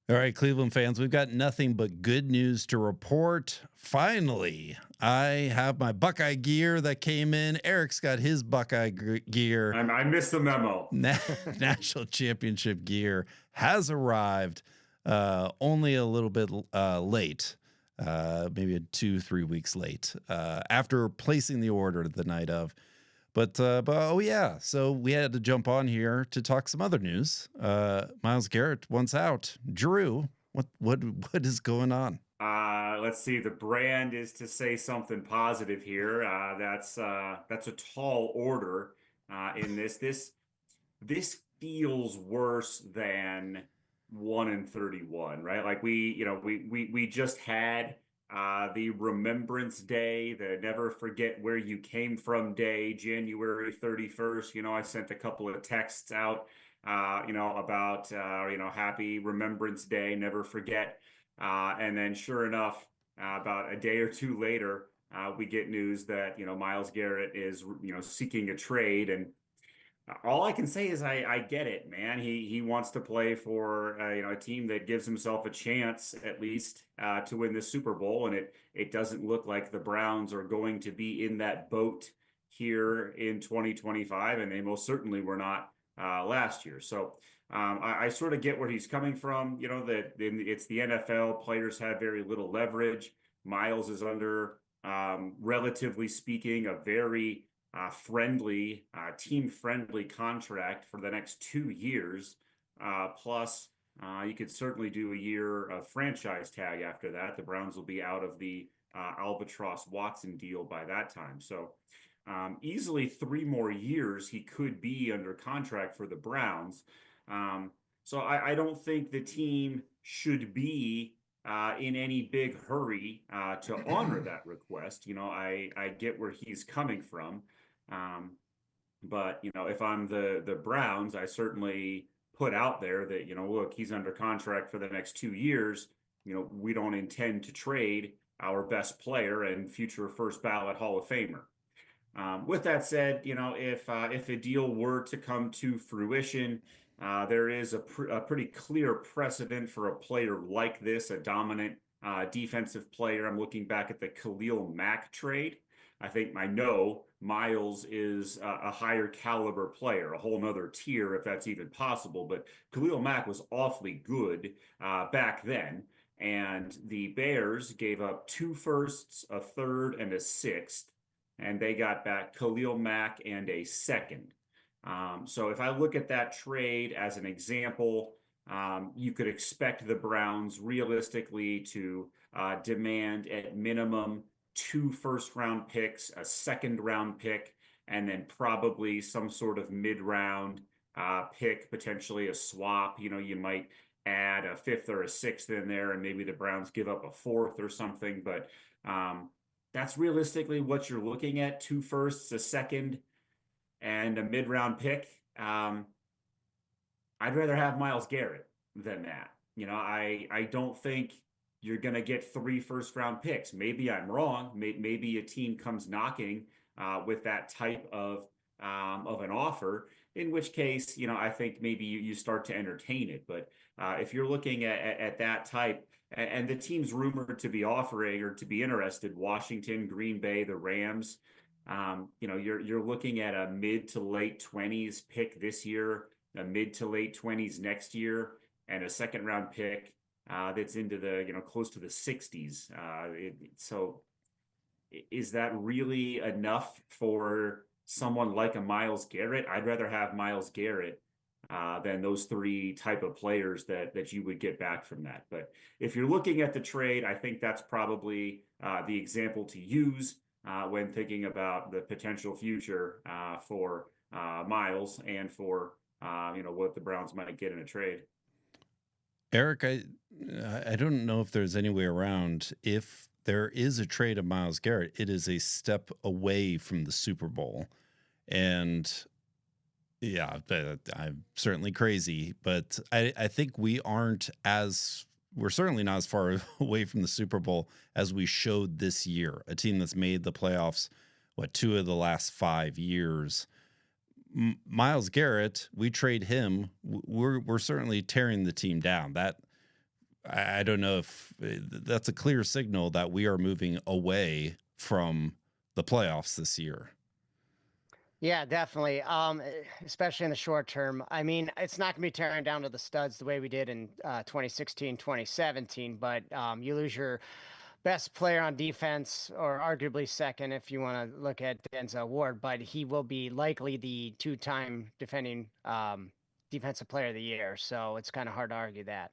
All right, Cleveland fans, we've got nothing but good news to report. Finally, I have my Buckeye gear that came in. Eric's got his Buckeye gear. I missed the memo. National championship gear has arrived, only a little bit late, maybe 2-3 weeks late, after placing the order the night of. But oh yeah, so we had to jump on here to talk some other news. Myles Garrett once out. Drew, what is going on? Let's see. The brand is to say something positive here. That's a tall order in this. This feels worse than 1-31, right? Like we just had the Remembrance Day, the Never Forget Where You Came From Day, January 31st. I sent a couple of texts out, about Happy Remembrance Day, never forget. And then sure enough, about a day or two later, we get news that Myles Garrett is seeking a trade. And all I can say is I get it, man. He wants to play for a team that gives himself a chance at least to win the Super Bowl, and it doesn't look like the Browns are going to be in that boat here in 2025, and they most certainly were not last year. So I sort of get where he's coming from. That it's the NFL. Players have very little leverage. Myles is under, relatively speaking, a very friendly, team-friendly contract for the next 2 years. Plus, you could certainly do a year of franchise tag after that. The Browns will be out of the Albatross Watson deal by that time. So easily 3 more years he could be under contract for the Browns. So I don't think the team should be in any big hurry to honor that request. I get where he's coming from. But if I'm the Browns, I certainly put out there that, look, he's under contract for the next 2 years. We don't intend to trade our best player and future first ballot Hall of Famer. With that said, if a deal were to come to fruition, there is a pretty clear precedent for a player like this, a dominant defensive player. I'm looking back at the Khalil Mack trade. I know Myles is a higher caliber player, a whole nother tier if that's even possible. But Khalil Mack was awfully good back then. And the Bears gave up 2 firsts, a third, and a sixth. And they got back Khalil Mack and a second. So if I look at that trade as an example, you could expect the Browns realistically to demand at minimum 2 first-round picks, a second-round pick, and then probably some sort of mid-round pick, potentially a swap. You might add a fifth or a sixth in there, and maybe the Browns give up a fourth or something. But that's realistically what you're looking at: 2 firsts, a second, and a mid-round pick. I'd rather have Myles Garrett than that. I don't think you're going to get 3 first-round picks. Maybe I'm wrong. Maybe a team comes knocking with that type of an offer, in which case, I think maybe you start to entertain it. But if you're looking at that type, and the teams rumored to be offering or to be interested, Washington, Green Bay, the Rams, you're looking at a mid to late 20s pick this year, a mid to late 20s next year, and a second round pick that's into the close to the 60s. So is that really enough for someone like a Myles Garrett? I'd rather have Myles Garrett than those three type of players that you would get back from that. But if you're looking at the trade, I think that's probably the example to use when thinking about the potential future for Myles and for what the Browns might get in a trade. Eric, I don't know if there's any way around. If there is a trade of Myles Garrett, it is a step away from the Super Bowl. And yeah, I'm certainly crazy, but I think we're certainly not as far away from the Super Bowl as we showed this year. A team that's made the playoffs, 2 of the last 5 years. Myles Garrett, we trade him. We're certainly tearing the team down. That I don't know if that's a clear signal that we are moving away from the playoffs this year. Yeah, definitely. Especially in the short term. I mean, it's not going to be tearing down to the studs the way we did in 2016, 2017, but you lose your best player on defense, or arguably second if you want to look at Denzel Ward, but he will be likely the two-time defending defensive player of the year. So it's kind of hard to argue that.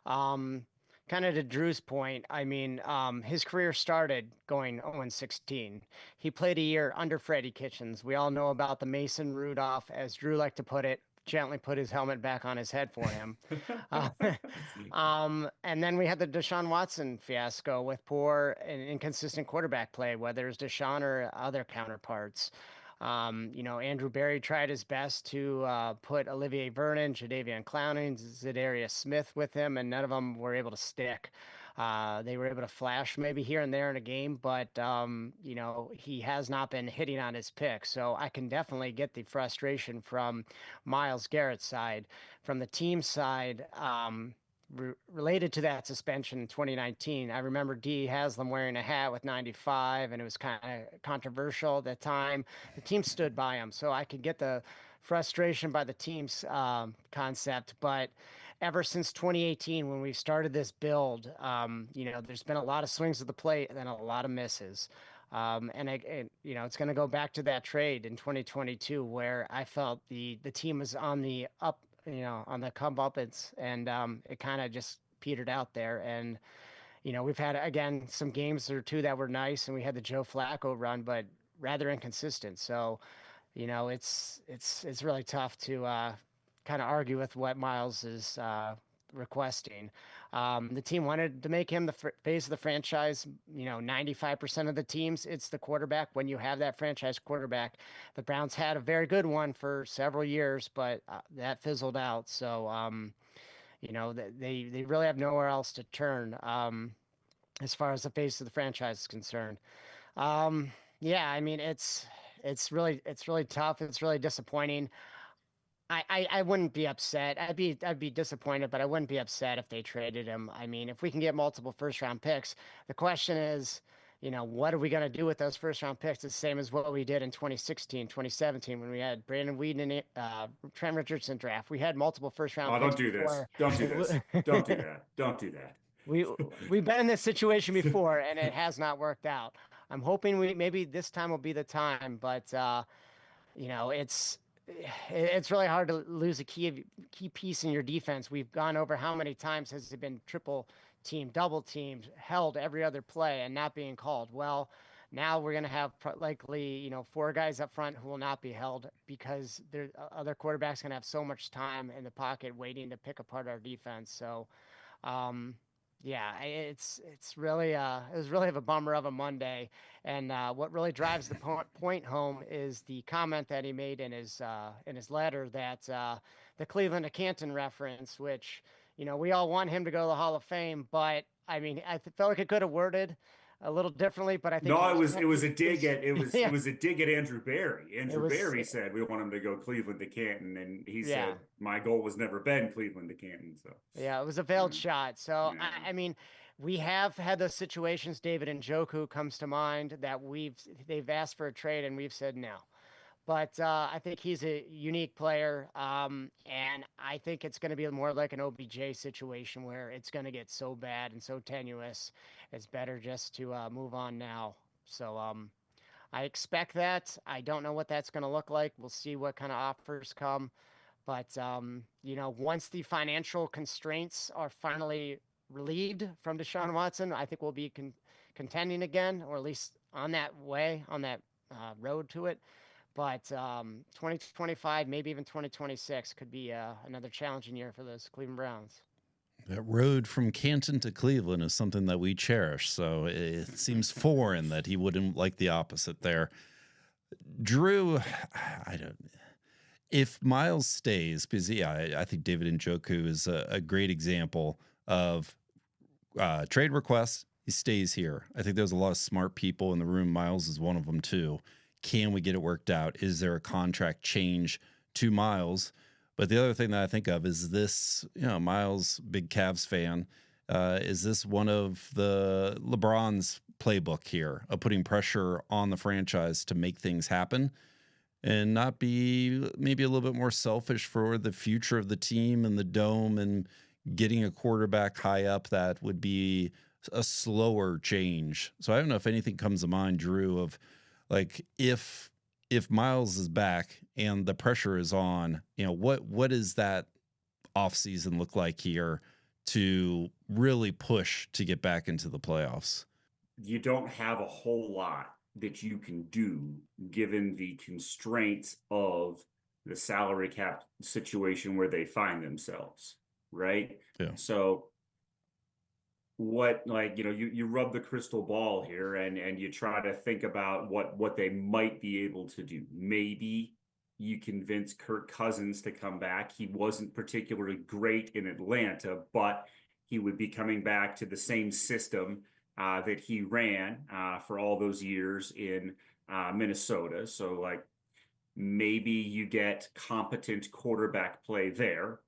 Um, Kind of to Drew's point, I mean, his career started going 0-16. He played a year under Freddie Kitchens. We all know about the Mason Rudolph, as Drew liked to put it, gently put his helmet back on his head for him. uh, and then we had the Deshaun Watson fiasco with poor and inconsistent quarterback play, whether it's Deshaun or other counterparts. Andrew Berry tried his best to put Olivier Vernon, Jadeveon Clowney, Zadarius Smith with him, and none of them were able to stick. They were able to flash maybe here and there in a game, but he has not been hitting on his picks. So I can definitely get the frustration from Myles Garrett's side. From the team side, related to that suspension in 2019, I remember D. Haslam wearing a hat with 95, and it was kind of controversial at the time. The team stood by him, so I could get the frustration by the team's concept. But ever since 2018, when we started this build, there's been a lot of swings at the plate and then a lot of misses. It's going to go back to that trade in 2022 where I felt the team was on the up, on the comeuppance, and it kind of just petered out there. And we've had again some games or two that were nice, and we had the Joe Flacco run, but rather inconsistent. So, it's really tough to kind of argue with what Myles is requesting. The team wanted to make him the face of the franchise. 95% of the teams, it's the quarterback. When you have that franchise quarterback, the Browns had a very good one for several years, but that fizzled out. So, they really have nowhere else to turn as far as the face of the franchise is concerned. Yeah, I mean, it's really tough. It's really disappointing. I wouldn't be upset. I'd be disappointed, but I wouldn't be upset if they traded him. I mean, if we can get multiple first round picks, the question is, what are we going to do with those first round picks? The same as what we did in 2016, 2017, when we had Brandon Weeden and Trent Richardson draft. We had multiple first round Oh, picks don't do this. before. Don't do this. Don't do that. Don't do that. we we've been in this situation before, and it has not worked out. I'm hoping maybe this time will be the time, but it's really hard to lose a key piece in your defense. We've gone over how many times has it been triple team, double teamed, held every other play and not being called. Well, now we're going to have likely, four guys up front who will not be held because their other quarterbacks going to have so much time in the pocket waiting to pick apart our defense. So, yeah, it's really it was really of a bummer of a Monday, and what really drives the point home is the comment that he made in his letter that the Cleveland to Canton reference, which we all want him to go to the Hall of Fame, but I mean I felt like it could have worded a little differently, but I think No, it was a dig at yeah, it was a dig at Andrew Berry. it Andrew was Berry said we want him to go Cleveland to Canton, and he yeah. said my goal was never been Cleveland to Canton. So Yeah, it was a veiled shot. So yeah. I mean, we have had those situations. David Njoku comes to mind that they've asked for a trade and we've said no. But I think he's a unique player, and I think it's going to be more like an OBJ situation where it's going to get so bad and so tenuous. It's better just to move on now. So I expect that. I don't know what that's going to look like. We'll see what kind of offers come. But once the financial constraints are finally relieved from Deshaun Watson, I think we'll be contending again, or at least on that road to it. But 2025, maybe even 2026, could be another challenging year for those Cleveland Browns. That road from Canton to Cleveland is something that we cherish. So it seems foreign that he wouldn't like the opposite there. Drew, I don't. If Myles stays, because I think David Njoku is a great example of trade requests. He stays here. I think there's a lot of smart people in the room. Myles is one of them too. Can we get it worked out? Is there a contract change to Myles? But the other thing that I think of is this, Myles, big Cavs fan, Is this one of the LeBron's playbook here of putting pressure on the franchise to make things happen and not be maybe a little bit more selfish for the future of the team and the dome and getting a quarterback high up that would be a slower change? So I don't know if anything comes to mind, Drew, of like if Miles is back and the pressure is on, what does that offseason look like here to really push to get back into the playoffs? You don't have a whole lot that you can do given the constraints of the salary cap situation where they find themselves, right? Yeah. So what, like, you rub the crystal ball here and you try to think about what they might be able to do. Maybe you convince Kirk Cousins to come back. He wasn't particularly great in Atlanta, but he would be coming back to the same system that he ran for all those years in Minnesota. So, like, maybe you get competent quarterback play there,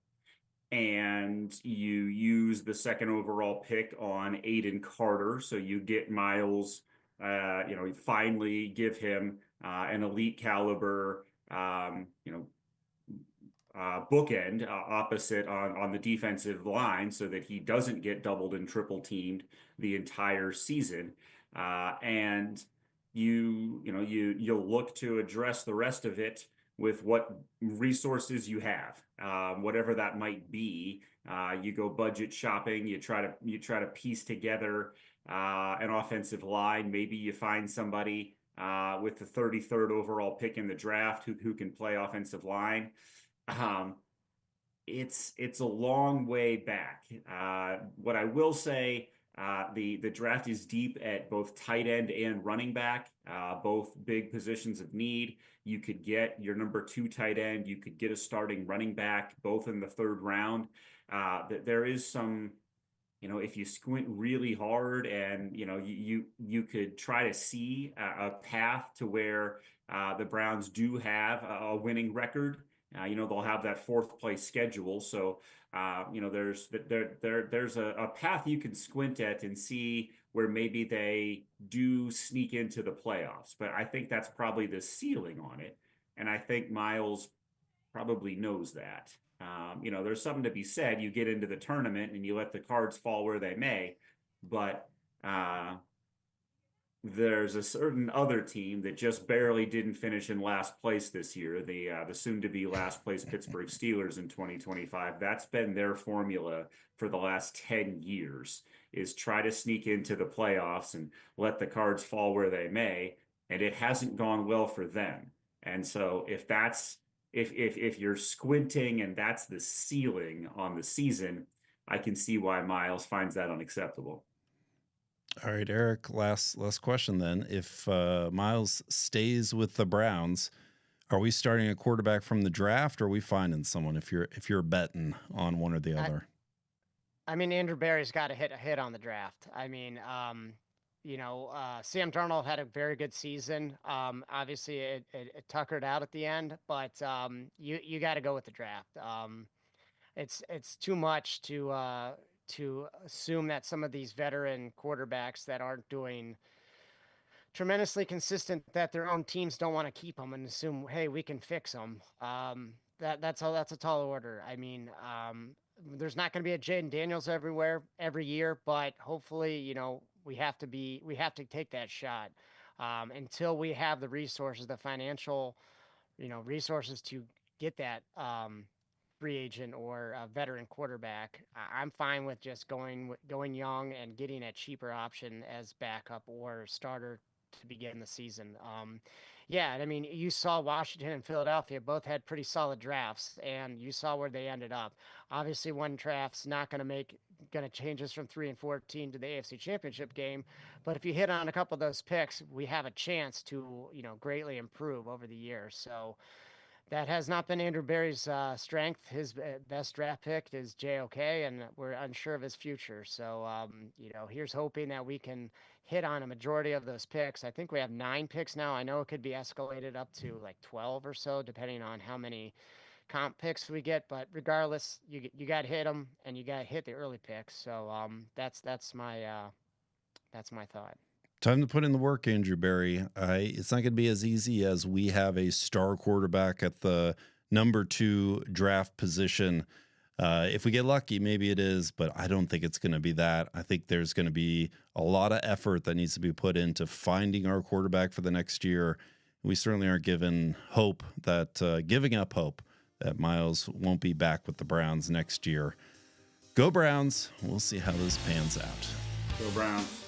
and you use the second overall pick on Aiden Carter. So you get Myles, you finally give him an elite caliber, bookend opposite on the defensive line so that he doesn't get doubled and triple teamed the entire season. And you'll look to address the rest of it with what resources you have, whatever that might be. You go budget shopping. You try to piece together an offensive line. Maybe you find somebody with the 33rd overall pick in the draft who can play offensive line. It's a long way back. What I will say, the draft is deep at both tight end and running back, both big positions of need. You could get your number 2 tight end. You could get a starting running back, both in the 3rd round. There is some, if you squint really hard and, you could try to see a path to where the Browns do have a winning record. They'll have that 4th place schedule. So, there's a path you can squint at and see where maybe they do sneak into the playoffs. But I think that's probably the ceiling on it. And I think Myles probably knows that. There's something to be said. You get into the tournament and you let the cards fall where they may, but there's a certain other team that just barely didn't finish in last place this year, the soon-to-be last place Pittsburgh Steelers in 2025. That's been their formula for the last 10 years, is try to sneak into the playoffs and let the cards fall where they may, and it hasn't gone well for them. And so if you're squinting and that's the ceiling on the season, I can see why Myles finds that unacceptable. All right, Eric, last question then. If Myles stays with the Browns, are we starting a quarterback from the draft, or are we finding someone if you're betting on one or the other? I mean, Andrew Berry's got to hit a hit on the draft. I mean, Sam Darnold had a very good season. Obviously, it tuckered out at the end, but you got to go with the draft. It's too much to assume that some of these veteran quarterbacks that aren't doing tremendously consistent, that their own teams don't want to keep them and assume, hey, we can fix them. That's a tall order. I mean, there's not going to be a Jaden Daniels every year, but hopefully, we have to take that shot until we have the resources, the financial, resources to get that free agent or a veteran quarterback. I'm fine with just going young and getting a cheaper option as backup or starter to begin the season. Yeah, I mean, you saw Washington and Philadelphia both had pretty solid drafts, and you saw where they ended up. Obviously, one draft's not going to change us from 3-14 to the AFC Championship game, but if you hit on a couple of those picks, we have a chance to greatly improve over the years. So that has not been Andrew Berry's strength. His best draft pick is JOK, and we're unsure of his future. So, here's hoping that we can hit on a majority of those picks. I think we have 9 picks now. I know it could be escalated up to like 12 or so, depending on how many comp picks we get, but regardless, you got to hit them and you got to hit the early picks. So that's my thought. Time to put in the work, Andrew Berry. It's not going to be as easy as we have a star quarterback at the number 2 draft position. If we get lucky, maybe it is, but I don't think it's going to be that. I think there's going to be a lot of effort that needs to be put into finding our quarterback for the next year. We certainly aren't giving up hope that Myles won't be back with the Browns next year. Go Browns. We'll see how this pans out. Go Browns.